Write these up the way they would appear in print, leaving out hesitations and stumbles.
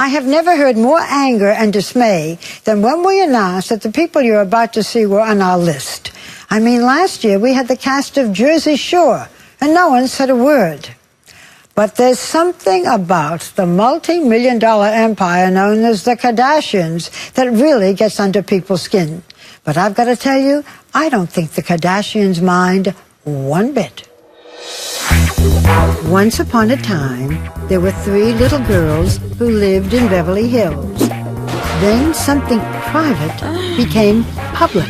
I have never heard more anger and dismay than when we announced that the people you're about to see were on our list. I mean, last year we had the cast of Jersey Shore, and no one said a word. But there's something about the multi-million-dollar empire known as the Kardashians that really gets under people's skin. But I've got to tell you, I don't think the Kardashians mind one bit. Once upon a time, there were 3 little girls who lived in Beverly Hills. Then something private became public.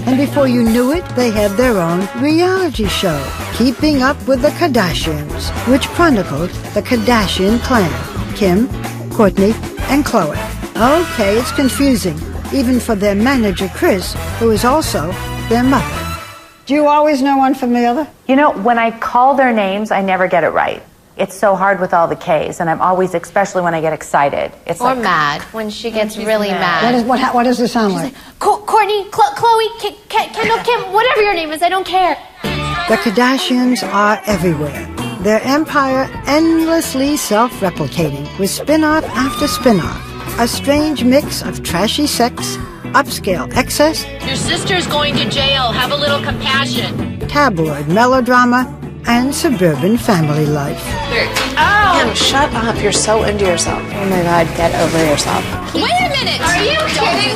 And before you knew it, they had their own reality show, Keeping Up with the Kardashians, which chronicled the Kardashian clan, Kim, Kourtney, and Khloe. Okay, it's confusing, even for their manager, Kris, who is also their mother. Do you always know one from the other? You know, when I call their names, I never get it right. It's so hard with all the Ks, and I'm always, especially when I get excited. It's or like, mad, when she gets really mad. What does it sound like? Kourtney, Khloe, Kendall, Kim, whatever your name is, I don't care. The Kardashians are everywhere. Their empire endlessly self-replicating with spin-off after spin-off. A strange mix of trashy sex, upscale excess, your sister's going to jail, have a little compassion, tabloid melodrama, and suburban family life. Oh! Kim, shut up. You're so into yourself. Oh my God, get over yourself. Wait a minute! Are you kidding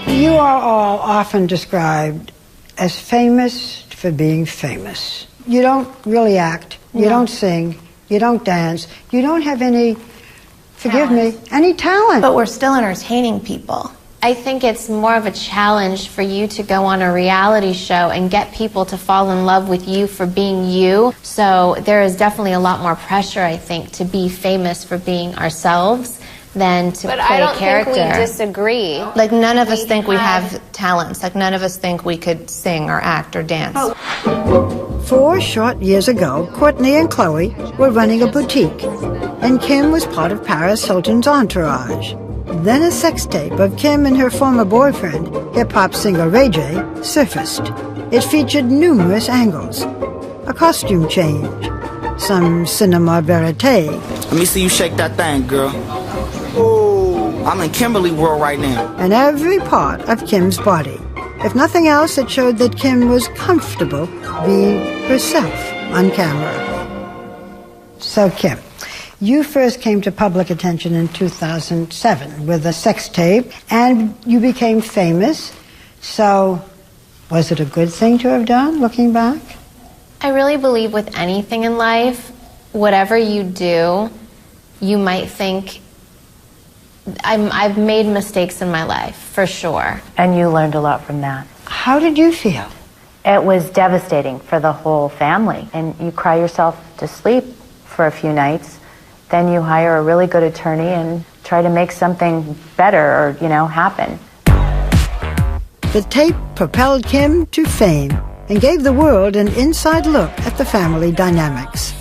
me? You are all often described as famous for being famous. You don't really act. You don't sing. You don't dance. You don't have any, forgive me, any talent. But we're still entertaining people. I think it's more of a challenge for you to go on a reality show and get people to fall in love with you for being you. So there is definitely a lot more pressure, I think, to be famous for being ourselves than to play a character. But I don't think we disagree. Like, none of us think we have talents. Like, none of us think we could sing or act or dance. 4 short years ago, Kourtney and Khloe were running a boutique, and Kim was part of Paris Hilton's entourage. Then a sex tape of Kim and her former boyfriend, hip-hop singer Ray J, surfaced. It featured numerous angles. A costume change. Some cinema verite. Let me see you shake that thing, girl. Oh, I'm in Kimberly world right now. And every part of Kim's body. If nothing else, it showed that Kim was comfortable being herself on camera. So, Kim, you first came to public attention in 2007 with a sex tape, and you became famous. So, was it a good thing to have done, looking back? I really believe with anything in life, whatever you do, you might think, I've made mistakes in my life, for sure. and you learned a lot from that. How did you feel? It was devastating for the whole family, and you cry yourself to sleep for a few nights. Then you hire a really good attorney and try to make something better or, happen. The tape propelled Kim to fame and gave the world an inside look at the family dynamics.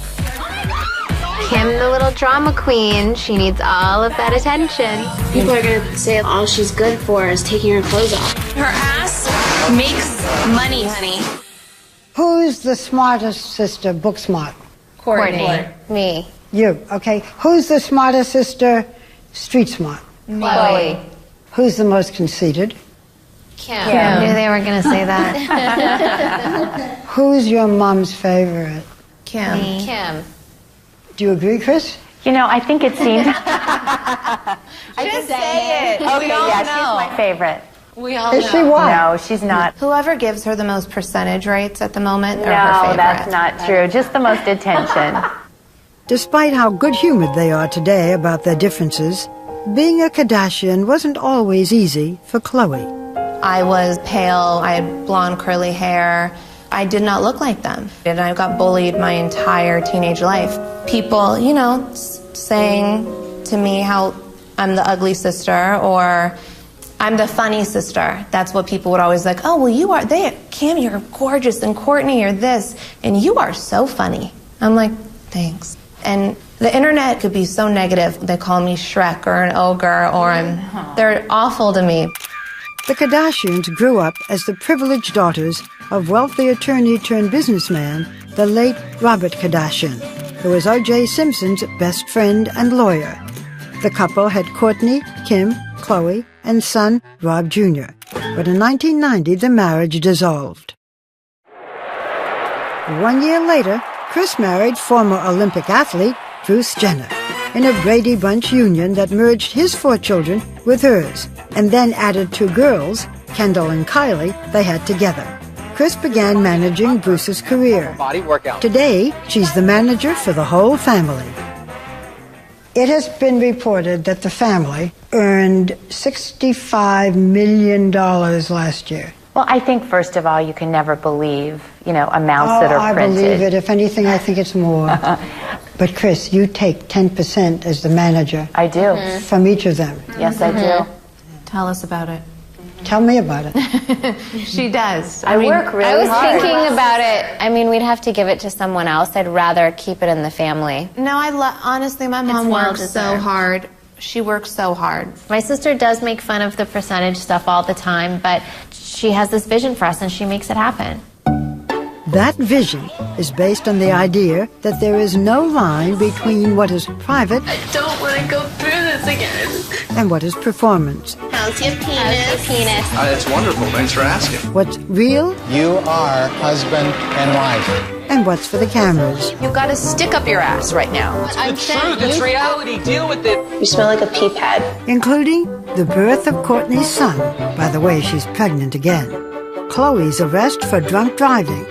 Kim, the little drama queen, she needs all of that attention. People are going to say all she's good for is taking her clothes off. Her ass makes money, honey. Who's the smartest sister, book smart? Kourtney. Me. You, okay. Who's the smartest sister, street smart? Khloe. Who's the most conceited? Kim. I knew they were going to say that. Who's your mom's favorite? Kim. Me. Kim. Do you agree, Kris? I think it seems... Just say it. Okay, yeah, she's my favorite. We all Is she what? No, she's not. Whoever gives her the most percentage rates at the moment No, are her favorite. that's not true. Just the most attention. Despite how good-humored they are today about their differences, being a Kardashian wasn't always easy for Khloe. I was pale, I had blonde curly hair. I did not look like them. And I got bullied my entire teenage life. People, saying to me how I'm the ugly sister or I'm the funny sister. That's what people would always like, oh, well, Kim, you're gorgeous, and Kourtney, you're this, and you are so funny. I'm like, thanks. And the internet could be so negative. They call me Shrek or an ogre, or they're awful to me. The Kardashians grew up as the privileged daughters of wealthy attorney-turned-businessman, the late Robert Kardashian. who was O.J. Simpson's best friend and lawyer. The couple had Courtney, Kim, Chloe, and son Rob Jr. But in 1990, the marriage dissolved. 1 year later, Kris married former Olympic athlete Bruce Jenner in a Brady Bunch union that merged his 4 children with hers, and then added 2 girls, Kendall and Kylie, they had together. Kris began managing Bruce's career. Today, she's the manager for the whole family. It has been reported that the family earned $65 million last year. Well, I think, first of all, you can never believe, amounts that are printed. I believe it. If anything, I think it's more. But, Kris, you take 10% as the manager. I do. From each of them. Yes, I do. Tell us about it. Tell me about it. She does. I work really hard. I was thinking about it. I mean, we'd have to give it to someone else. I'd rather keep it in the family. No, honestly, my mom works so hard. She works so hard. My sister does make fun of the percentage stuff all the time, but she has this vision for us and she makes it happen. That vision is based on the idea that there is no line between what is private I don't want to go through this again. and what is performance. How's your penis? It's wonderful. Thanks for asking. What's real You are husband and wife. and what's for the cameras. You've got to stick up your ass right now. It's the truth. It's reality. Deal with it. You smell like a pea pad. Including the birth of Courtney's son. By the way, she's pregnant again. Chloe's arrest for drunk driving.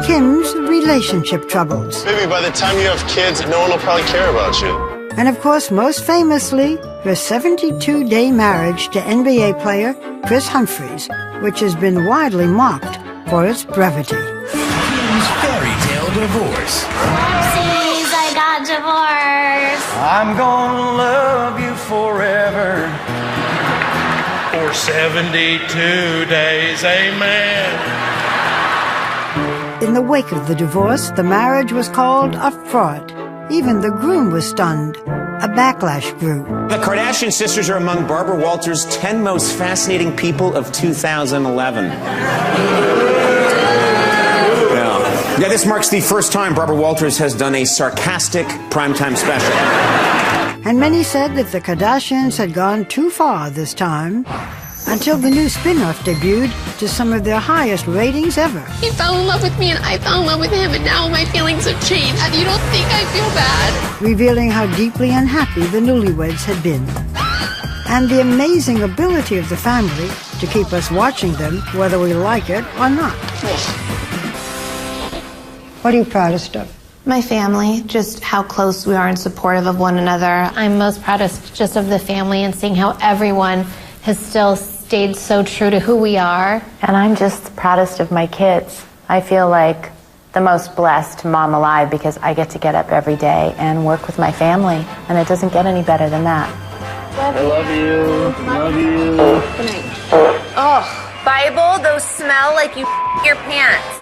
Kim's relationship troubles. Maybe by the time you have kids, no one will probably care about you. And of course, most famously, her 72-day marriage to NBA player Kris Humphries, which has been widely mocked for its brevity. Kim's fairy tale divorce. Oopsies, I got divorced. I'm gonna love you forever. For 72 days, amen. In the wake of the divorce, the marriage was called a fraud. Even the groom was stunned. A backlash grew. The Kardashian sisters are among Barbara Walters' 10 most fascinating people of 2011. Yeah, this marks the first time Barbara Walters has done a sarcastic primetime special. And many said that the Kardashians had gone too far this time, until the new spin-off debuted to some of their highest ratings ever. He fell in love with me and I fell in love with him, and now my feelings have changed. And you don't think I feel bad? Revealing how deeply unhappy the newlyweds had been. And the amazing ability of the family to keep us watching them, whether we like it or not. What are you proudest of? My family, just how close we are and supportive of one another. I'm most proudest just of the family and seeing how everyone has still stayed so true to who we are. And I'm just proudest of my kids. I feel like the most blessed mom alive because I get to get up every day and work with my family, and it doesn't get any better than that. I love you. Love you. Good night. Oh, Bible, those smell like you your pants.